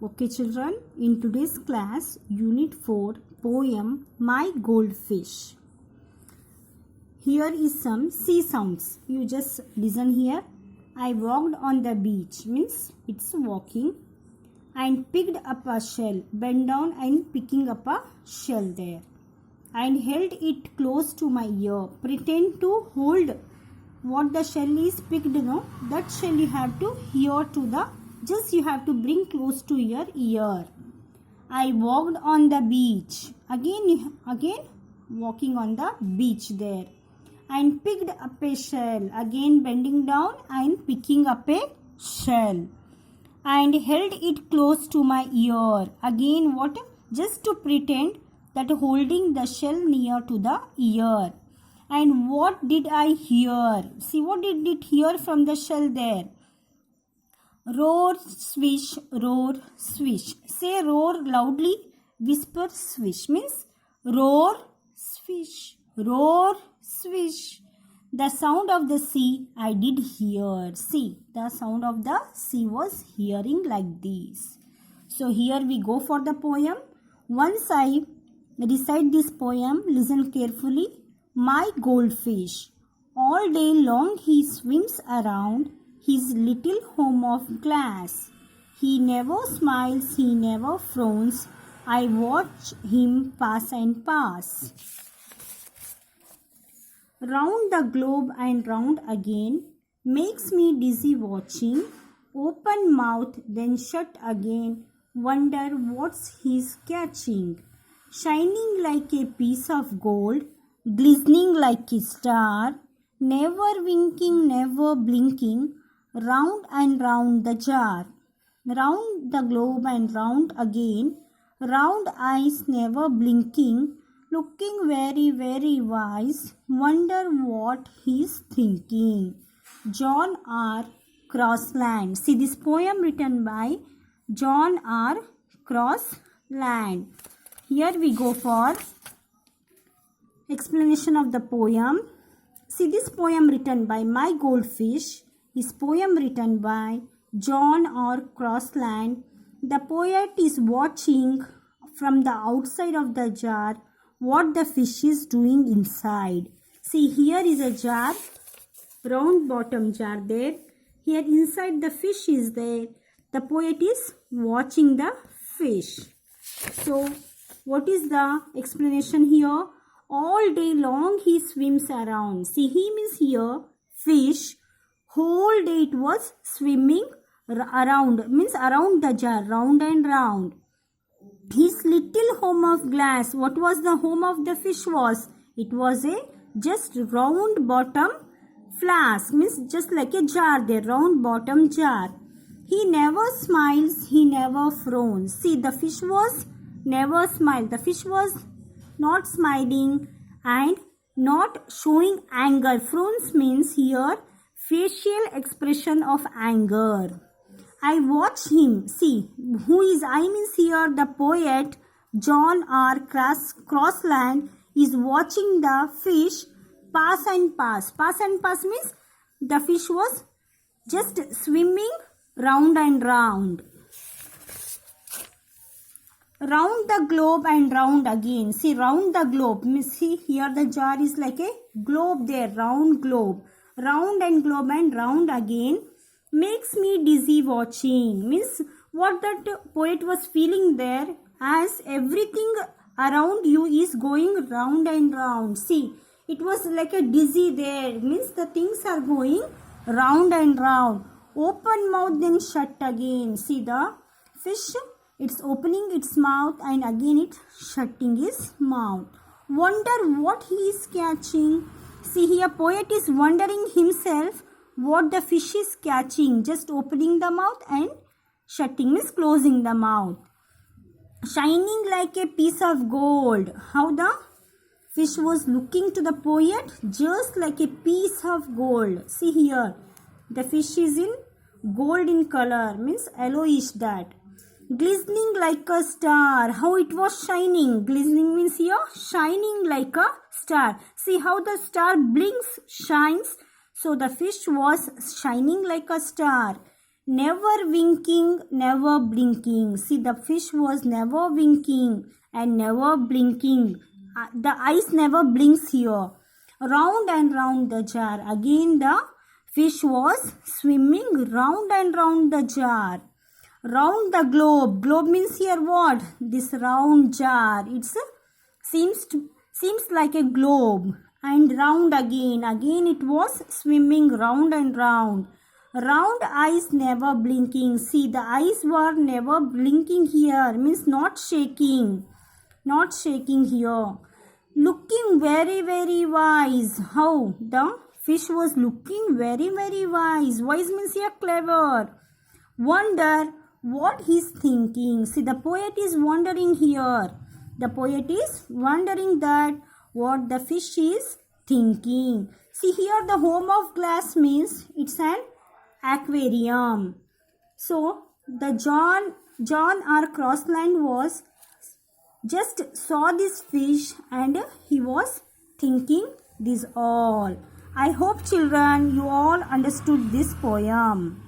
Okay children, in today's class, Unit 4, poem My Goldfish. Here is some sea sounds. You just listen here. I walked on the beach, means it's walking, and picked up a shell, bent down and picking up a shell there, and held it close to my ear. Pretend to hold what the shell is picked, no? That shell you have to hear to the, just you have to bring close to your ear. I walked on the beach. Again walking on the beach there. And picked up a shell. Again bending down and picking up a shell. And held it close to my ear. Again what? Just to pretend that holding the shell near to the ear. And what did I hear? See, what did it hear from the shell there? Roar, swish, roar, swish. Say roar loudly, whisper swish. Means roar, swish, roar, swish. The sound of the sea I did hear. See, the sound of the sea was hearing like this. So here we go for the poem. Once I recite this poem, listen carefully. My goldfish. All day long he swims around his little home of glass. He never smiles, he never frowns. I watch him pass and pass. Round the globe and round again, makes me dizzy watching. Open mouth, then shut again, wonder what's he's catching. Shining like a piece of gold, glistening like a star, never winking, never blinking, round and round the jar. Round the globe and round again, round eyes never blinking, looking very, very wise, wonder what he's thinking. John R. Crossland. See this poem written by John R. Crossland. Here we go for explanation of the poem. See this poem written by My Goldfish is poem written by John R. Crossland. The poet is watching from the outside of the jar what the fish is doing inside. See, here is a jar, round bottom jar there. Here inside the fish is there. The poet is watching the fish. So, what is the explanation here? All day long he swims around. See, he means here fish. Whole day it was swimming around, means around the jar, round and round. His little home of glass, what was the home of the fish was? It was a just round bottom flask, means just like a jar there, round bottom jar. He never smiles, he never frowns. See, the fish was never smiled. The fish was not smiling and not showing anger. Frowns means here facial expression of anger. I watch him. See, who is I means here the poet John R. Crossland is watching the fish pass and pass. Pass and pass means the fish was just swimming round and round. Round the globe and round again. See, round the globe. See, here the jar is like a globe there, round globe. Round and globe and round again. Makes me dizzy watching. Means what that poet was feeling there, as everything around you is going round and round. See, it was like a dizzy there. Means the things are going round and round. Open mouth then shut again. See the fish, it's opening its mouth and again it shutting its mouth. Wonder what he is catching. See, here poet is wondering himself what the fish is catching. Just opening the mouth and shutting means closing the mouth. Shining like a piece of gold. How the fish was looking to the poet? Just like a piece of gold. See here, the fish is in gold in color, means yellowish that. Glistening like a star. How it was shining. Glistening means here shining like a star. See how the star blinks, shines. So the fish was shining like a star. never winking, never blinking. See, the fish was never winking and never blinking. The eyes never blinks here. Round and round the jar. Again the fish was swimming round and round the jar. Round the globe. Globe means here what? This round jar. It seems like a globe. And round again. Again it was swimming round and round. Round eyes never blinking. See, the eyes were never blinking here. Means not shaking. Not shaking here. Looking very, very wise. How? The fish was looking very, very wise. Wise means here clever. Wonder what he's thinking. See, the poet is wondering here. The poet is wondering that what the fish is thinking. See, here the home of glass means it's an aquarium. So, the John R. Crossland was just saw this fish and he was thinking this all. I hope children you all understood this poem.